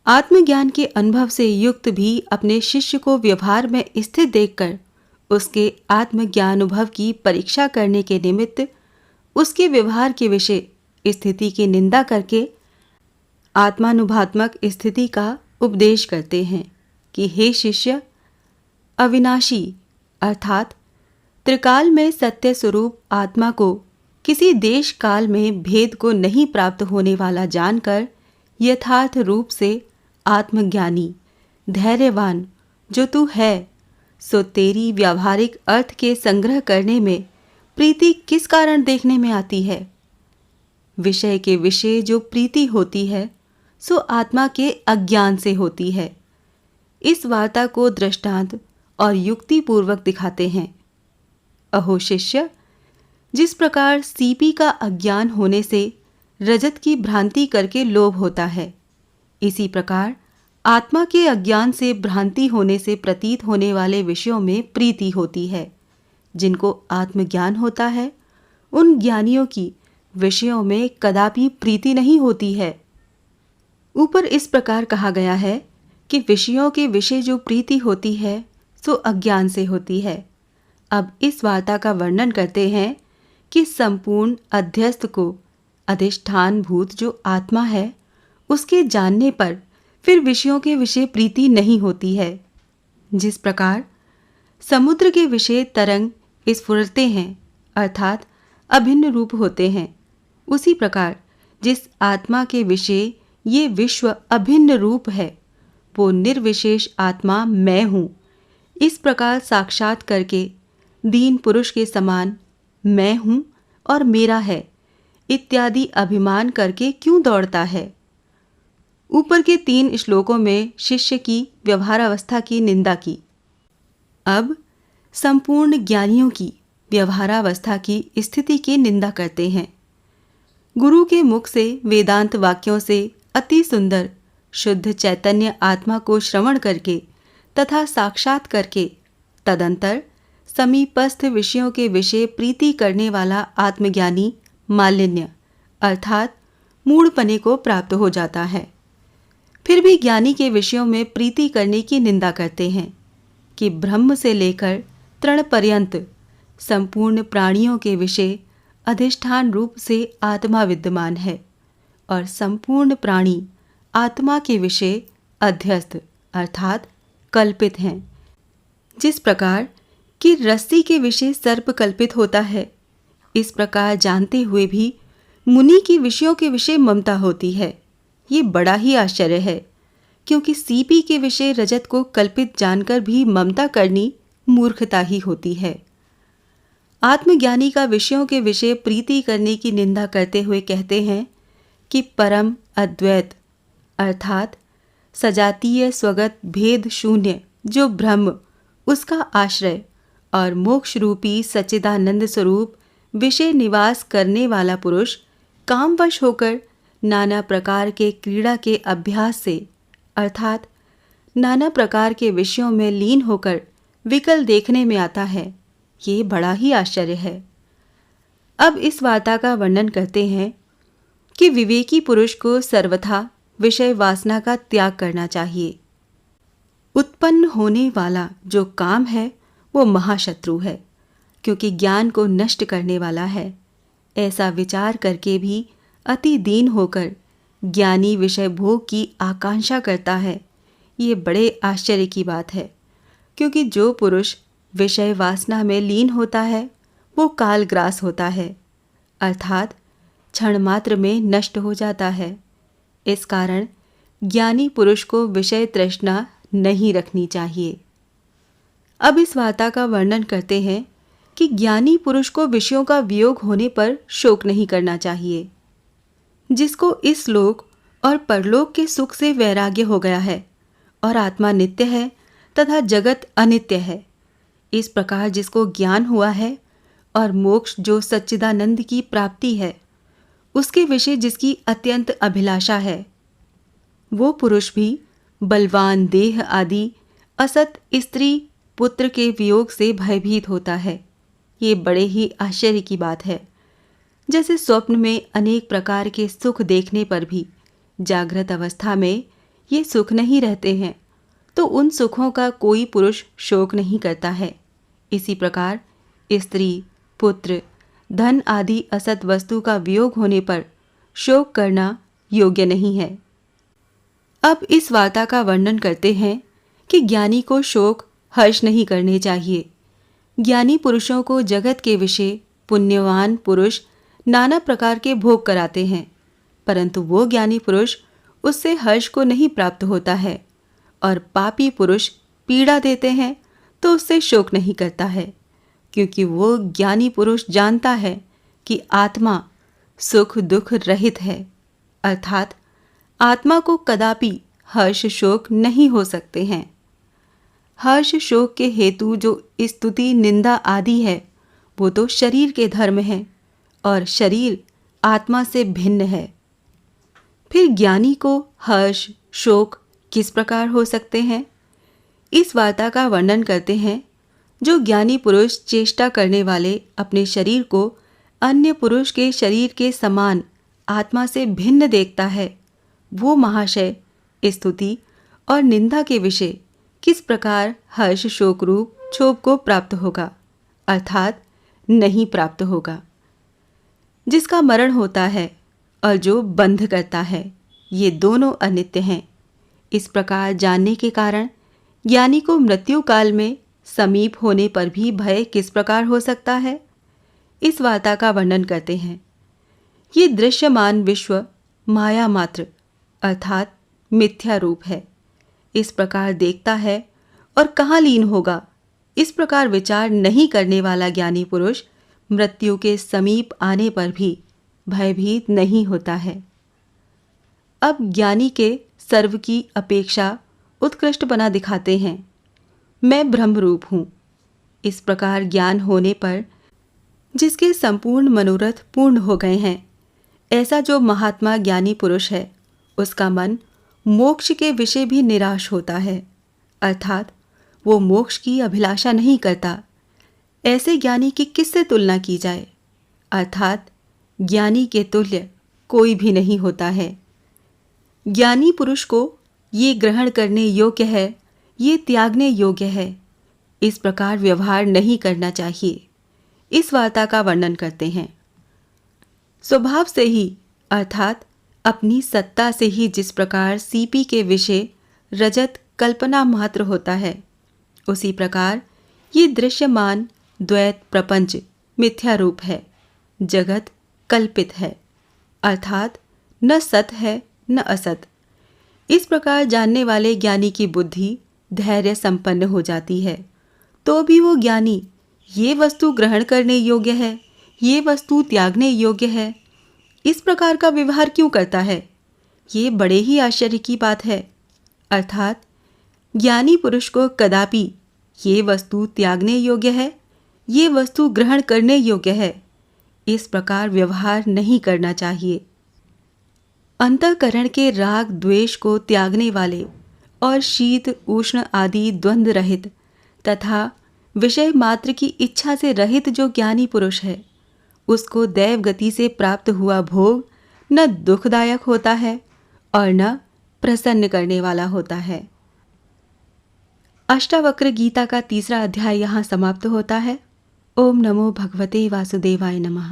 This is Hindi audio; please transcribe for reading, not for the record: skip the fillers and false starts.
आत्मज्ञान के अनुभव से युक्त भी अपने शिष्य को व्यवहार में स्थित देखकर उसके आत्मज्ञानुभव की परीक्षा करने के निमित्त उसके व्यवहार के विषय स्थिति की निंदा करके आत्मानुभवात्मक स्थिति का उपदेश करते हैं कि हे शिष्य, अविनाशी अर्थात त्रिकाल में सत्य स्वरूप आत्मा को किसी देश काल में भेद को नहीं प्राप्त होने वाला जानकर यथार्थ रूप से आत्मज्ञानी धैर्यवान जो तू है, सो तेरी व्यावहारिक अर्थ के संग्रह करने में प्रीति किस कारण देखने में आती है। विषय के विषय जो प्रीति होती है सो आत्मा के अज्ञान से होती है। इस वार्ता को दृष्टांत और युक्ति पूर्वक दिखाते हैं। अहो शिष्य, जिस प्रकार सीपी का अज्ञान होने से रजत की भ्रांति करके लोभ होता है, इसी प्रकार आत्मा के अज्ञान से भ्रांति होने से प्रतीत होने वाले विषयों में प्रीति होती है। जिनको आत्मज्ञान होता है उन ज्ञानियों की विषयों में कदापि प्रीति नहीं होती है। ऊपर इस प्रकार कहा गया है कि विषयों के विषय जो प्रीति होती है सो अज्ञान से होती है। अब इस वार्ता का वर्णन करते हैं कि संपूर्ण अध्यस्त को अधिष्ठान भूत जो आत्मा है उसके जानने पर फिर विषयों के विषय प्रीति नहीं होती है। जिस प्रकार समुद्र के विषय तरंग स्फुरते हैं अर्थात अभिन्न रूप होते हैं, उसी प्रकार जिस आत्मा के विषय ये विश्व अभिन्न रूप है वो निर्विशेष आत्मा मैं हूँ, इस प्रकार साक्षात करके दीन पुरुष के समान मैं हूँ और मेरा है इत्यादि अभिमान करके क्यों दौड़ता है। ऊपर के 3 श्लोकों में शिष्य की व्यवहारावस्था की निंदा की। अब संपूर्ण ज्ञानियों की व्यवहारावस्था की स्थिति की निंदा करते हैं। गुरु के मुख से वेदांत वाक्यों से अति सुंदर शुद्ध चैतन्य आत्मा को श्रवण करके तथा साक्षात करके तदंतर समीपस्थ विषयों के विषय प्रीति करने वाला आत्मज्ञानी मालिन्य अर्थात मूढ़पने को प्राप्त हो जाता है। फिर भी ज्ञानी के विषयों में प्रीति करने की निंदा करते हैं कि ब्रह्म से लेकर तृण पर्यंत संपूर्ण प्राणियों के विषय अधिष्ठान रूप से आत्मा विद्यमान है और संपूर्ण प्राणी आत्मा के विषय अध्यस्त अर्थात कल्पित हैं। जिस प्रकार कि रस्सी के विषय सर्प कल्पित होता है, इस प्रकार जानते हुए भी मुनि की विषयों के विषय ममता होती है। ये बड़ा ही आश्चर्य है, क्योंकि सीपी के विषय रजत को कल्पित जानकर भी ममता करनी मूर्खता ही होती है। आत्मज्ञानी का विषयों के विषय प्रीति करने की निंदा करते हुए कहते हैं कि परम अद्वैत अर्थात सजातीय स्वगत भेद शून्य जो ब्रह्म उसका आश्रय और मोक्ष रूपी सच्चिदानंद स्वरूप विषय निवास करने वाला पुरुष कामवश होकर नाना प्रकार के क्रीड़ा के अभ्यास से अर्थात नाना प्रकार के विषयों में लीन होकर विकल देखने में आता है। ये बड़ा ही आश्चर्य है। अब इस वार्ता का वर्णन करते हैं कि विवेकी पुरुष को सर्वथा विषय वासना का त्याग करना चाहिए। उत्पन्न होने वाला जो काम है वो महाशत्रु है, क्योंकि ज्ञान को नष्ट करने वाला है। ऐसा विचार करके भी अति दीन होकर ज्ञानी विषय भोग की आकांक्षा करता है। ये बड़े आश्चर्य की बात है, क्योंकि जो पुरुष विषय वासना में लीन होता है वो कालग्रास होता है अर्थात क्षण मात्र में नष्ट हो जाता है। इस कारण ज्ञानी पुरुष को विषय तृष्णा नहीं रखनी चाहिए। अब इस वार्ता का वर्णन करते हैं कि ज्ञानी पुरुष को विषयों का वियोग होने पर शोक नहीं करना चाहिए। जिसको इस लोक और परलोक के सुख से वैराग्य हो गया है और आत्मा नित्य है तथा जगत अनित्य है, इस प्रकार जिसको ज्ञान हुआ है और मोक्ष जो सच्चिदानंद की प्राप्ति है उसके विषय जिसकी अत्यंत अभिलाषा है, वो पुरुष भी बलवान देह आदि असत स्त्री पुत्र के वियोग से भयभीत होता है। ये बड़े ही आश्चर्य की बात है। जैसे स्वप्न में अनेक प्रकार के सुख देखने पर भी जागृत अवस्था में ये सुख नहीं रहते हैं तो उन सुखों का कोई पुरुष शोक नहीं करता है। इसी प्रकार स्त्री, पुत्र, धन आदि असत वस्तु का वियोग होने पर शोक करना योग्य नहीं है। अब इस वार्ता का वर्णन करते हैं कि ज्ञानी को शोक हर्ष नहीं करने चाहिए। ज्ञानी पुरुषों को जगत के विषय पुण्यवान पुरुष नाना प्रकार के भोग कराते हैं, परंतु वो ज्ञानी पुरुष उससे हर्ष को नहीं प्राप्त होता है, और पापी पुरुष पीड़ा देते हैं तो उससे शोक नहीं करता है, क्योंकि वो ज्ञानी पुरुष जानता है कि आत्मा सुख दुख रहित है, अर्थात आत्मा को कदापि हर्ष शोक नहीं हो सकते हैं। हर्ष शोक के हेतु जो स्तुति निंदा आदि है वो तो शरीर के धर्म है, और शरीर आत्मा से भिन्न है। फिर ज्ञानी को हर्ष शोक किस प्रकार हो सकते हैं? इस वार्ता का वर्णन करते हैं। जो ज्ञानी पुरुष चेष्टा करने वाले अपने शरीर को अन्य पुरुष के शरीर के समान आत्मा से भिन्न देखता है, वो महाशय स्तुति और निंदा के विषय किस प्रकार हर्ष शोक रूप क्षोभ को प्राप्त होगा, अर्थात नहीं प्राप्त होगा। जिसका मरण होता है और जो बंध करता है, ये दोनों अनित्य हैं। इस प्रकार जानने के कारण ज्ञानी को मृत्यु काल में समीप होने पर भी भय किस प्रकार हो सकता है, इस वार्ता का वर्णन करते हैं। ये दृश्यमान विश्व माया मात्र अर्थात मिथ्या रूप है। इस प्रकार देखता है और कहाँ लीन होगा, इस प्रकार विचार नहीं करने वाला ज्ञानी पुरुष मृत्यु के समीप आने पर भी भयभीत नहीं होता है। अब ज्ञानी के सर्व की अपेक्षा उत्कृष्टपना दिखाते हैं। मैं ब्रह्मरूप हूँ। इस प्रकार ज्ञान होने पर जिसके संपूर्ण मनोरथ पूर्ण हो गए हैं, ऐसा जो महात्मा ज्ञानी पुरुष है, उसका मन मोक्ष के विषय भी निराश होता है, अर्थात वो मोक्ष की अभिलाषा नहीं करता। ऐसे ज्ञानी की किससे तुलना की जाए, अर्थात ज्ञानी के तुल्य कोई भी नहीं होता है। ज्ञानी पुरुष को ये ग्रहण करने योग्य है, ये त्यागने योग्य है, इस प्रकार व्यवहार नहीं करना चाहिए। इस वार्ता का वर्णन करते हैं। स्वभाव से ही अर्थात अपनी सत्ता से ही जिस प्रकार सीपी के विषय रजत कल्पना मात्र होता है, उसी प्रकार ये दृश्यमान द्वैत प्रपंच मिथ्या रूप है, जगत कल्पित है, अर्थात न सत है न असत। इस प्रकार जानने वाले ज्ञानी की बुद्धि धैर्य संपन्न हो जाती है, तो भी वो ज्ञानी ये वस्तु ग्रहण करने योग्य है, ये वस्तु त्यागने योग्य है, इस प्रकार का व्यवहार क्यों करता है? ये बड़े ही आश्चर्य की बात है। अर्थात ज्ञानी पुरुष को कदापि ये वस्तु त्यागने योग्य है, ये वस्तु ग्रहण करने योग्य है, इस प्रकार व्यवहार नहीं करना चाहिए। अंतःकरण के राग द्वेष को त्यागने वाले और शीत उष्ण आदि द्वंद्व रहित तथा विषय मात्र की इच्छा से रहित जो ज्ञानी पुरुष है, उसको दैव गति से प्राप्त हुआ भोग न दुखदायक होता है और न प्रसन्न करने वाला होता है। अष्टावक्र गीता का 3रा अध्याय यहाँ समाप्त होता है। ओम नमो भगवते वासुदेवाय नमः।